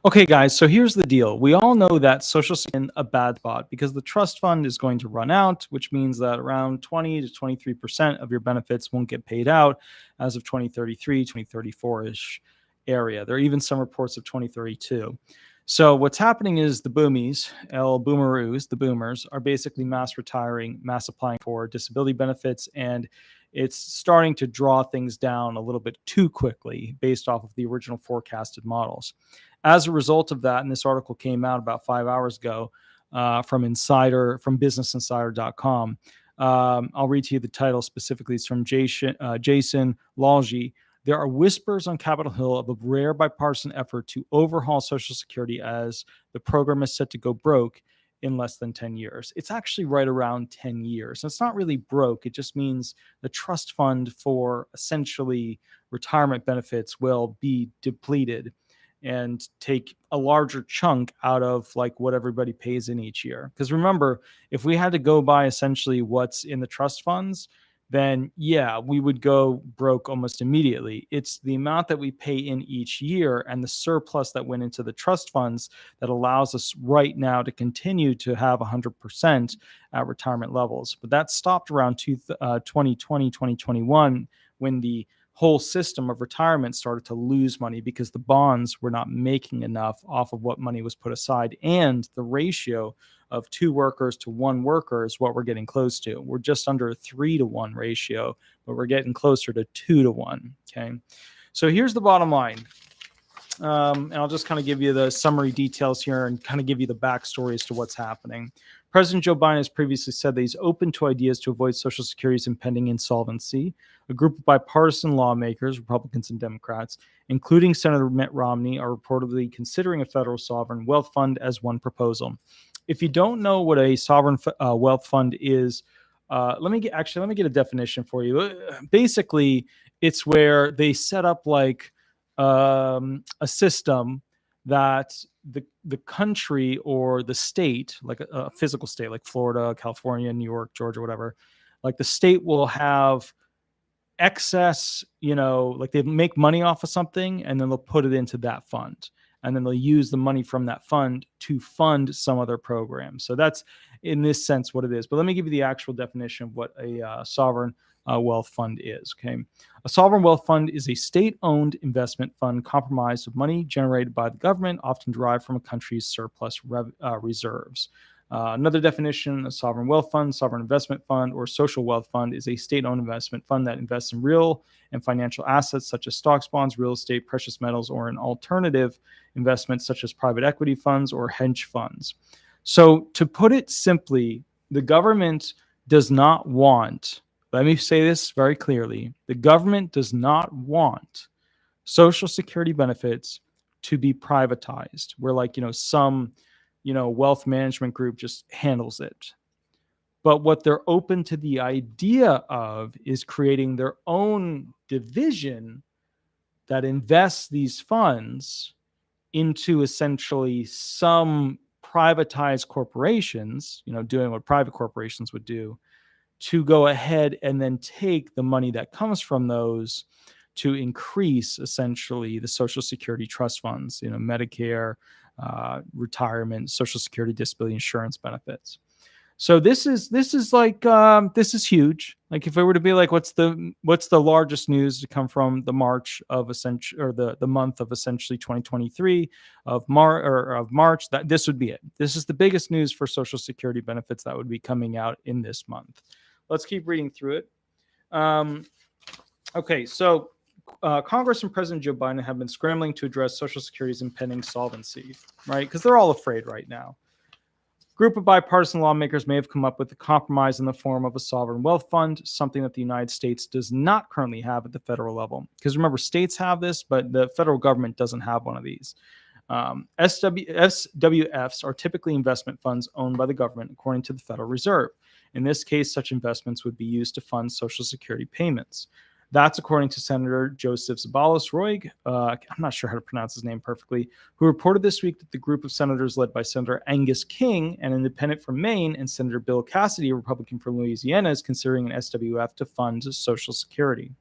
Okay, guys, so here's the deal. We all know that Social Security is in a bad spot because the trust fund is going to run out, which means that around 20 to 23% of your benefits won't get paid out as of 2033, 2034-ish area. There are even some reports of 2032. So what's happening is the boomies, boomeroos, the boomers, are basically mass retiring, mass applying for disability benefits, and it's starting to draw things down a little bit too quickly based off of the original forecasted models. As a result of that, and this article came out about 5 hours ago from businessinsider.com. I'll read to you the title specifically. It's from Jason Lalji. There are whispers on Capitol Hill of a rare bipartisan effort to overhaul Social Security as the program is set to go broke in less than 10 years. It's actually right around 10 years. And it's not really broke. It just means the trust fund for essentially retirement benefits will be depleted and take a larger chunk out of like what everybody pays in each year. Because remember, if we had to go by essentially what's in the trust funds, then yeah, we would go broke almost immediately. It's the amount that we pay in each year and the surplus that went into the trust funds that allows us right now to continue to have 100% at retirement levels. But that stopped around 2020, 2021 when the whole system of retirement started to lose money because the bonds were not making enough off of what money was put aside. And the ratio of 2 workers to 1 worker is what we're getting close to. We're just under a 3-to-1 ratio, but we're getting closer to 2-to-1. Okay. So here's the bottom line. And I'll just kind of give you the summary details here and kind of give you the backstory as to what's happening. President Joe Biden has previously said that he's open to ideas to avoid Social Security's impending insolvency. A group of bipartisan lawmakers, Republicans and Democrats, including Senator Mitt Romney, are reportedly considering a federal sovereign wealth fund as one proposal. If you don't know what a sovereign wealth fund is, let me get a definition for you. Basically, it's where they set up like a system that the country or the state, like a physical state, like Florida, California, New York, Georgia, whatever, like the state will have excess, like they make money off of something and then they'll put it into that fund. And then they'll use the money from that fund to fund some other program. So that's, in this sense, what it is. But let me give you the actual definition of what a sovereign wealth fund is. Okay, a sovereign wealth fund is a state-owned investment fund comprised of money generated by the government, often derived from a country's surplus reserves. Another definition: a sovereign wealth fund, sovereign investment fund, or social wealth fund is a state-owned investment fund that invests in real and financial assets such as stocks, bonds, real estate, precious metals, or in alternative investments such as private equity funds or hedge funds. So to put it simply, the government does not want, let me say this very clearly, the government does not want Social Security benefits to be privatized, where some wealth management group just handles it. But what they're open to the idea of is creating their own division that invests these funds into essentially some privatized corporations, doing what private corporations would do, to go ahead and then take the money that comes from those to increase essentially the Social Security trust funds, Medicare, retirement, Social Security, disability insurance benefits. So this is huge. Like if it were to be like, what's the largest news to come from the March of essentially, or the month of essentially 2023 of March, that this would be it. This is the biggest news for Social Security benefits that would be coming out in this month. Let's keep reading through it. Okay, so Congress and President Joe Biden have been scrambling to address Social Security's impending solvency, right? Because they're all afraid right now. Group of bipartisan lawmakers may have come up with a compromise in the form of a sovereign wealth fund, something that the United States does not currently have at the federal level. Because remember, states have this, but the federal government doesn't have one of these. SWFs are typically investment funds owned by the government, according to the Federal Reserve. In this case, such investments would be used to fund Social Security payments. That's according to Senator Joseph Zabalos-Roig, I'm not sure how to pronounce his name perfectly, who reported this week that the group of senators led by Senator Angus King, an independent from Maine, and Senator Bill Cassidy, a Republican from Louisiana, is considering an SWF to fund Social Security.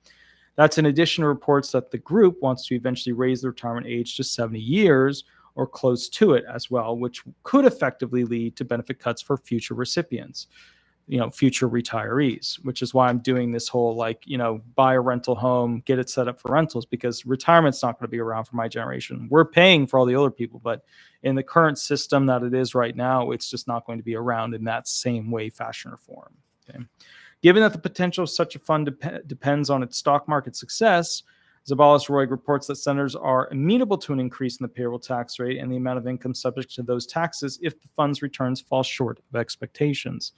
That's in addition to reports that the group wants to eventually raise the retirement age to 70 years, or close to it as well, which could effectively lead to benefit cuts for future recipients, future retirees, which is why I'm doing this whole buy a rental home, get it set up for rentals, because retirement's not going to be around for my generation. We're paying for all the older people, but in the current system that it is right now, it's just not going to be around in that same way, fashion, or form. Okay. Given that the potential of such a fund depends on its stock market success, Zabalis-Roig reports that senators are amenable to an increase in the payroll tax rate and the amount of income subject to those taxes if the fund's returns fall short of expectations.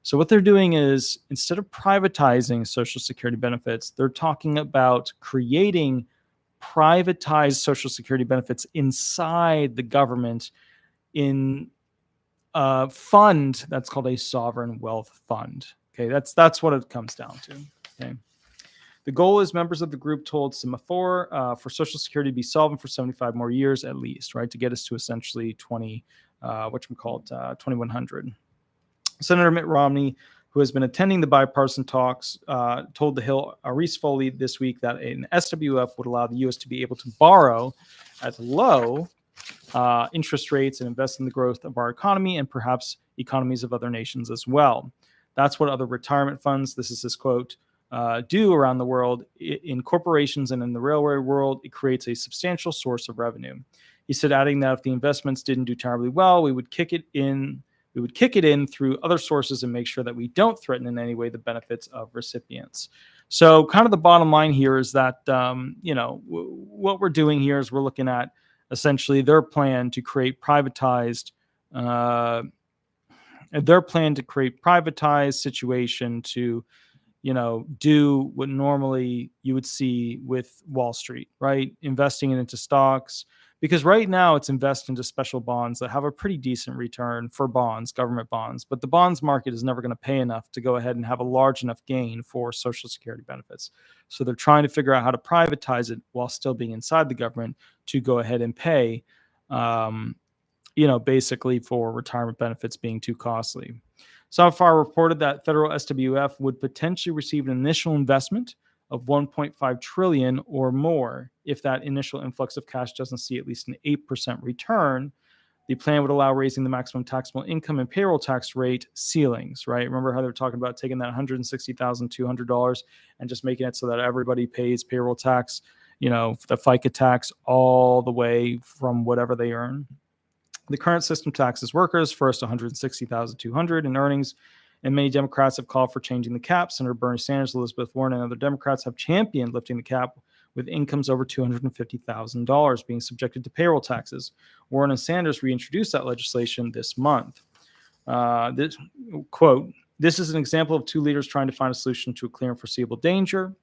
So what they're doing is, instead of privatizing Social Security benefits, they're talking about creating privatized Social Security benefits inside the government in a fund that's called a sovereign wealth fund. Okay, that's what it comes down to. Okay. The goal is, members of the group told Semaphore, for Social Security to be solvent for 75 more years at least, right, to get us to essentially 2100. Senator Mitt Romney, who has been attending the bipartisan talks, told The Hill Reese Foley this week that an SWF would allow the U.S. to be able to borrow at low interest rates and invest in the growth of our economy and perhaps economies of other nations as well. That's what other retirement funds, this is his quote, do around the world. In corporations and in the railway world, it creates a substantial source of revenue. He said, adding that if the investments didn't do terribly well, we would kick it in through other sources and make sure that we don't threaten in any way the benefits of recipients. So kind of the bottom line here is that, what we're doing here is we're looking at essentially their plan to create privatized situation to, do what normally you would see with Wall Street, right? Investing it into stocks. Because right now it's invested into special bonds that have a pretty decent return for bonds, government bonds. But the bonds market is never going to pay enough to go ahead and have a large enough gain for Social Security benefits. So they're trying to figure out how to privatize it while still being inside the government to go ahead and pay, basically for retirement benefits being too costly. Semaphore reported that federal SWF would potentially receive an initial investment of $1.5 trillion or more if that initial influx of cash doesn't see at least an 8% return. The plan would allow raising the maximum taxable income and payroll tax rate ceilings, right? Remember how they were talking about taking that $160,200 and just making it so that everybody pays payroll tax, the FICA tax all the way from whatever they earn. The current system taxes workers first $160,200 in earnings, and many Democrats have called for changing the cap. Senator Bernie Sanders, Elizabeth Warren, and other Democrats have championed lifting the cap with incomes over $250,000 being subjected to payroll taxes. Warren and Sanders reintroduced that legislation this month. This is an example of two leaders trying to find a solution to a clear and foreseeable danger.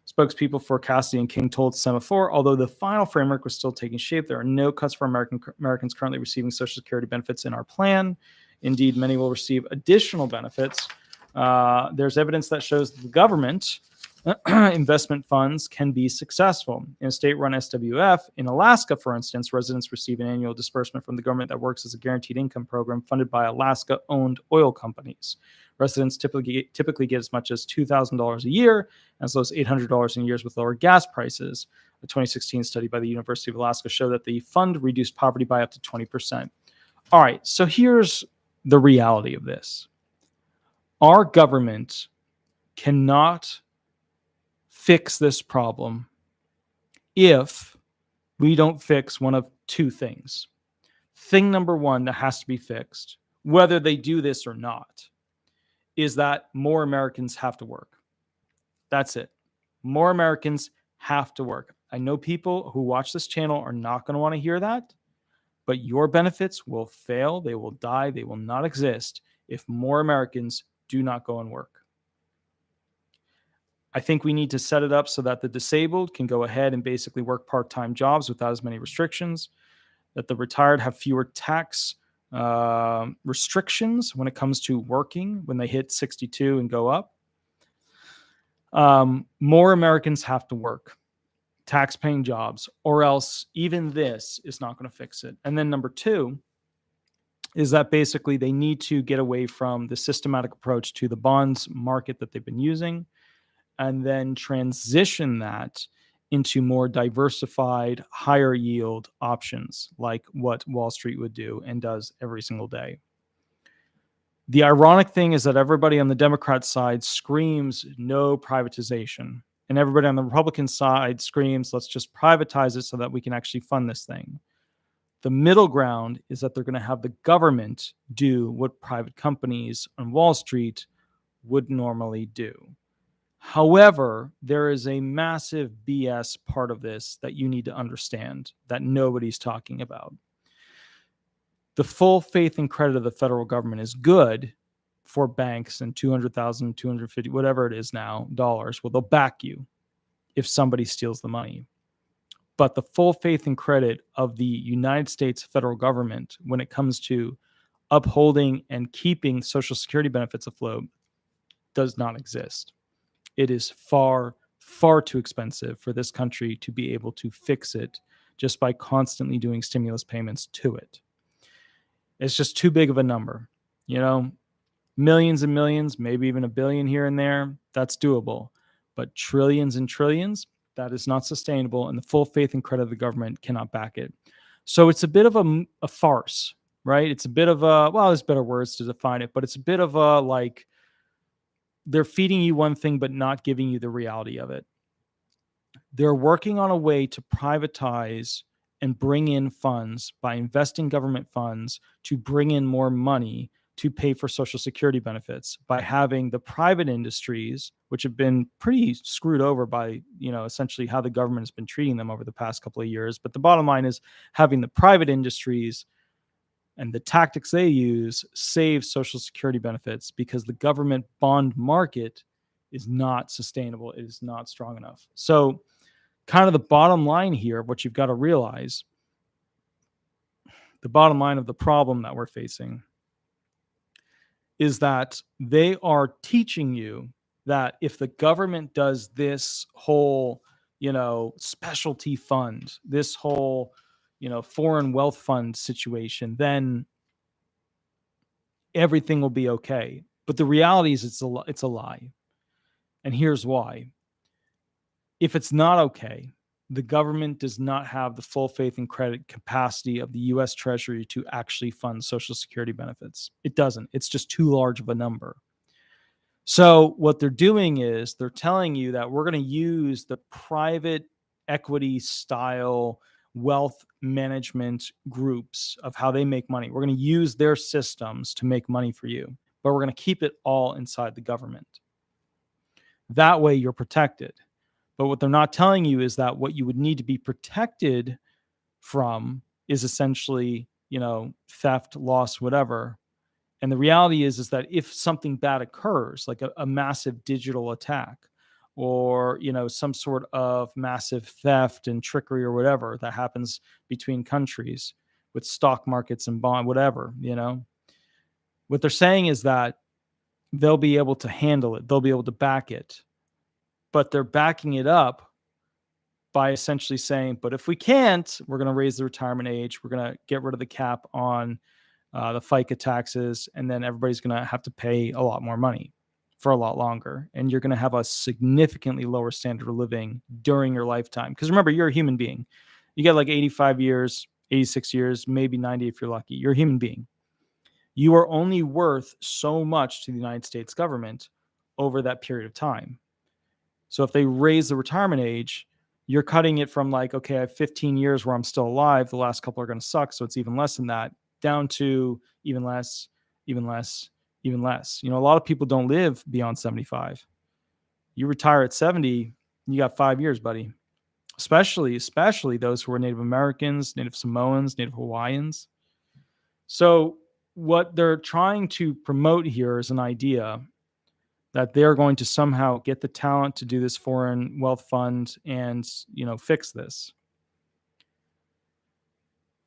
Spokespeople for Cassidy and King told Semaphore, although the final framework was still taking shape, there are no cuts for Americans currently receiving Social Security benefits in our plan. Indeed, many will receive additional benefits. There's evidence that shows that the government investment funds can be successful. In a state-run SWF, in Alaska, for instance, residents receive an annual disbursement from the government that works as a guaranteed income program funded by Alaska-owned oil companies. Residents typically get as much as $2,000 a year, as low as $800 in years with lower gas prices. A 2016 study by the University of Alaska showed that the fund reduced poverty by up to 20%. All right, so here's the reality of this. Our government cannot fix this problem if we don't fix one of two things. Thing number one that has to be fixed, whether they do this or not, is that more Americans have to work. That's it. More Americans have to work. I know people who watch this channel are not going to want to hear that, but your benefits will fail. They will die. They will not exist if more Americans do not go and work. I think we need to set it up so that the disabled can go ahead and basically work part-time jobs without as many restrictions, that the retired have fewer tax restrictions when it comes to working when they hit 62 and go up. More Americans have to work, tax-paying jobs, or else even this is not going to fix it. And then number two is that basically they need to get away from the systematic approach to the bonds market that they've been using, and then transition that into more diversified, higher yield options, like what Wall Street would do and does every single day. The ironic thing is that everybody on the Democrat side screams no privatization, and everybody on the Republican side screams let's just privatize it so that we can actually fund this thing. The middle ground is that they're going to have the government do what private companies on Wall Street would normally do. However, there is a massive BS part of this that you need to understand that nobody's talking about. The full faith and credit of the federal government is good for banks and 200,000, 250, whatever it is now, dollars. Well, they'll back you if somebody steals the money. But the full faith and credit of the United States federal government when it comes to upholding and keeping Social Security benefits afloat does not exist. It is far, far too expensive for this country to be able to fix it just by constantly doing stimulus payments to it. It's just too big of a number. Millions and millions, maybe even a billion here and there, that's doable. But trillions and trillions, that is not sustainable, and the full faith and credit of the government cannot back it. So it's a bit of a farce, right? It's a bit of there's better words to define it, but it's a bit of like, they're feeding you one thing but not giving you the reality of it. They're working on a way to privatize and bring in funds by investing government funds to bring in more money to pay for Social Security benefits by having the private industries, which have been pretty screwed over by, essentially how the government has been treating them over the past couple of years. But the bottom line is having the private industries and the tactics they use save Social Security benefits because the government bond market is not sustainable. It is not strong enough. So kind of the bottom line here, what you've got to realize, the bottom line of the problem that we're facing is that they are teaching you that if the government does this whole, specialty fund, this whole, foreign wealth fund situation, then everything will be okay. But the reality is it's a lie. And here's why. If it's not okay, the government does not have the full faith and credit capacity of the U.S. Treasury to actually fund Social Security benefits. It doesn't. It's just too large of a number. So what they're doing is they're telling you that we're going to use the private equity style wealth management groups of how they make money. We're going to use their systems to make money for you, but we're going to keep it all inside the government. That way you're protected. But what they're not telling you is that what you would need to be protected from is essentially, theft, loss, whatever. And the reality is that if something bad occurs, like a massive digital attack or, some sort of massive theft and trickery or whatever that happens between countries with stock markets and bond, whatever, what they're saying is that they'll be able to handle it. They'll be able to back it. But they're backing it up by essentially saying, but if we can't, we're going to raise the retirement age. We're going to get rid of the cap on the FICA taxes. And then everybody's going to have to pay a lot more money for a lot longer. And you're going to have a significantly lower standard of living during your lifetime. Because remember, you're a human being. You get like 85 years, 86 years, maybe 90 if you're lucky. You're a human being. You are only worth so much to the United States government over that period of time. So if they raise the retirement age, you're cutting it from like, okay, I have 15 years where I'm still alive. The last couple are going to suck. So it's even less than that, down to even less, even less, even less. A lot of people don't live beyond 75. You retire at 70, you got 5 years, buddy. Especially those who are Native Americans, Native Samoans, Native Hawaiians. So what they're trying to promote here is an idea that they're going to somehow get the talent to do this foreign wealth fund and, fix this.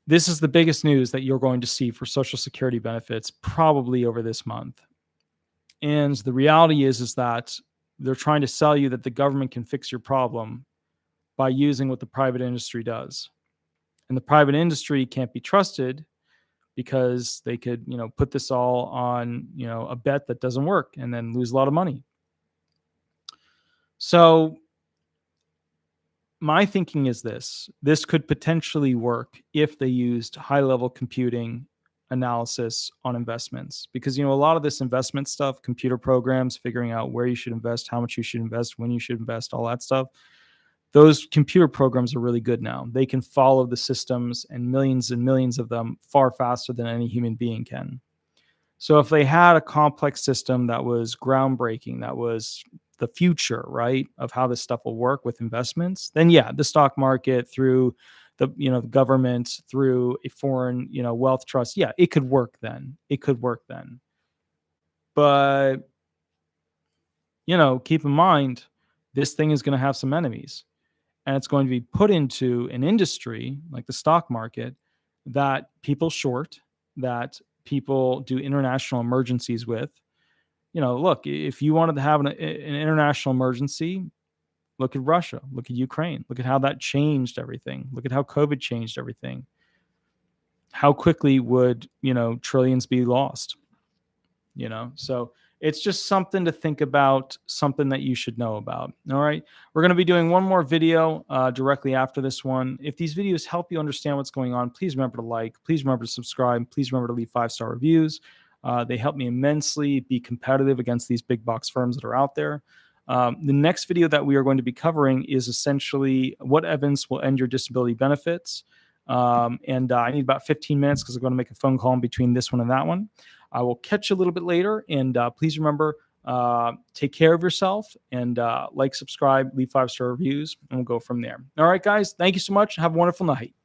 This is the biggest news that you're going to see for Social Security benefits probably over this month. And the reality is that they're trying to sell you that the government can fix your problem by using what the private industry does. And the private industry can't be trusted because they could, put this all on, a bet that doesn't work and then lose a lot of money. So my thinking is this could potentially work if they used high level computing analysis on investments, because a lot of this investment stuff, computer programs figuring out where you should invest, how much you should invest, when you should invest, all that stuff, those computer programs are really good now. They can follow the systems and millions of them far faster than any human being can. So if they had a complex system that was groundbreaking, that was the future, right, of how this stuff will work with investments, then yeah, the stock market through the government, through a foreign, wealth trust, yeah, it could work then. It could work then. But, keep in mind, this thing is going to have some enemies, and it's going to be put into an industry like the stock market that people short, that people do international emergencies with. Look, if you wanted to have an international emergency, look at Russia, look at Ukraine, look at how that changed everything. Look at how COVID changed everything. How quickly would, trillions be lost? So it's just something to think about, something that you should know about. All right. We're going to be doing one more video directly after this one. If these videos help you understand what's going on, please remember to like, please remember to subscribe, please remember to leave 5-star reviews. They help me immensely be competitive against these big box firms that are out there. The next video that we are going to be covering is essentially what evidence will end your disability benefits. And I need about 15 minutes because I'm going to make a phone call in between this one and that one. I will catch you a little bit later. And please remember, take care of yourself and like, subscribe, leave 5-star reviews, and we'll go from there. All right, guys, thank you so much. Have a wonderful night.